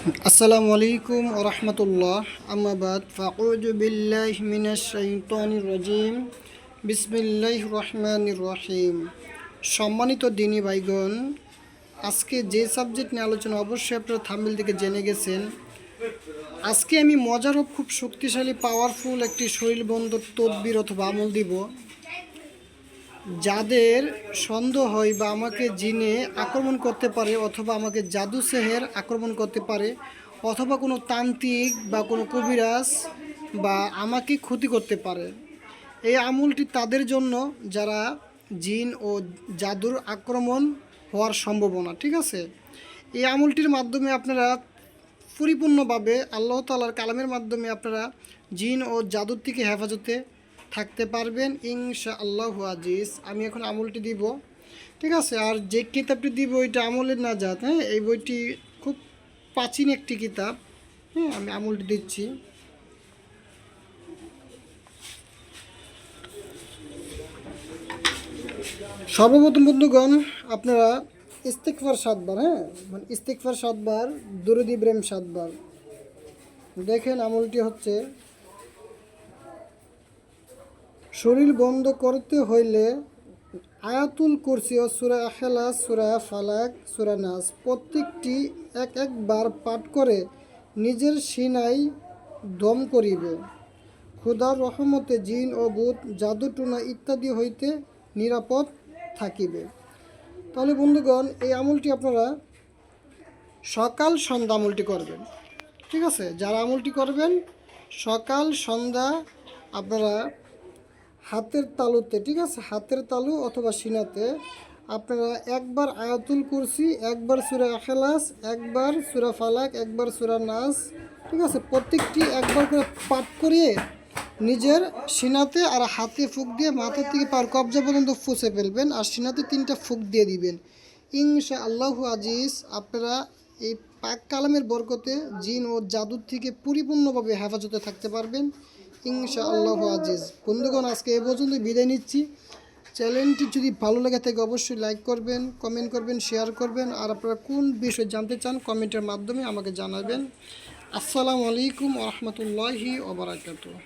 আসসালামু আলাইকুম ওয়া রাহমাতুল্লাহ। আম্মা বাদ ফাউযু বিল্লাহি মিনাশ শাইতানির রাজিম। বিসমিল্লাহির রহমানির রহিম। সম্মানিত দিনী ভাইগণ, আজকে যে সাবজেক্ট নিয়ে আলোচনা অবশ্যই আপনারা থাম্বনেল থেকে জেনে গেছেন। আজকে আমি মজার ও খুব শক্তিশালী পাওয়ারফুল একটি শরীরবন্ধ তদবির অথবা আমল দিব। যাদের সন্দেহ হয় বা আমাকে জিনে আক্রমণ করতে পারে অথবা আমাকে জাদু সেহের আক্রমণ করতে পারে অথবা কোনো তান্ত্রিক বা কোনো কবিরাজ বা আমাকে ক্ষতি করতে পারে, এই আমলটি তাদের জন্য যারা জিন ও জাদুর আক্রমণ হওয়ার সম্ভাবনা, ঠিক আছে। এই আমলটির মাধ্যমে আপনারা পরিপূর্ণভাবে আল্লাহ তাআলার কালামের মাধ্যমে আপনারা জিন ও জাদুর থেকে হেফাজতে থাকতে পারবেন ইনশাআল্লাহু আজিজ। আমি এখন আমলটি দিব, ঠিক আছে। আর যে কিতাবটি দিব ওইটা আমলের নাজাত, হ্যাঁ। এই বইটি খুব প্রাচীন একটি কিতাব, হ্যাঁ। আমি আমলটি দিচ্ছি। সর্বপ্রথম বন্ধুগণ, আপনারা ইস্তিগফার 7 বার, হ্যাঁ, মানে ইস্তিগফার 7 বার, দুরূদ ইব্রাহিম 7 বার। দেখেন আমলটি হচ্ছে, শরীর বন্ধ করতে হইলে আয়াতুল কুরসি ও সূরা ইখলাস, সূরা ফালাক, সূরা নাস প্রত্যেকটি একবার পাঠ করে নিজের সিনায় দম করিবে। খোদার রহমতে জিন ও ভূত, জাদুটোনা ইত্যাদি হইতে নিরাপদ থাকিবে। তাহলে বন্ধুগণ, এই আমলটি আপনারা সকাল সন্ধ্যা আমলটি করবেন, ঠিক আছে। যারা আমলটি করবেন সকাল সন্ধ্যা আপনারা হাতের তালুতে, ঠিক আছে, হাতের তালু অথবা সিনাতে আপনারা একবার আয়াতুল কুরসি, একবার সূরা ইখলাস, একবার সূরা ফালাক, একবার সূরা নাস, ঠিক আছে, প্রত্যেকটি একবার করে পাঠ করিয়ে নিজের সিনাতে আর হাতে ফুঁক দিয়ে মাথা থেকে পার কবজা পর্যন্ত ফুঁসে ফেলবেন আর সিনাতে 3টা ফুঁক দিয়ে দিবেন ইনশাআল্লাহু আজিজ। আপনারা এই পাক কালামের বরকতে জিন ও জাদুর থেকে পরিপূর্ণভাবে হেফাজতে থাকতে পারবেন ইনশাআল্লাহু আজিজ। বন্ধুগণ, আজকে এ পর্যন্ত বিদায় নিচ্ছি। চ্যানেলটি যদি ভালো লাগে থাকে অবশ্যই লাইক করবেন, কমেন্ট করবেন, শেয়ার করবেন। আর আপনারা কোন বিষয় জানতে চান কমেন্টের মাধ্যমে আমাকে জানাবেন। আসসালামু আলাইকুম ওয়া রাহমাতুল্লাহি ওয়া বারাকাতুহু।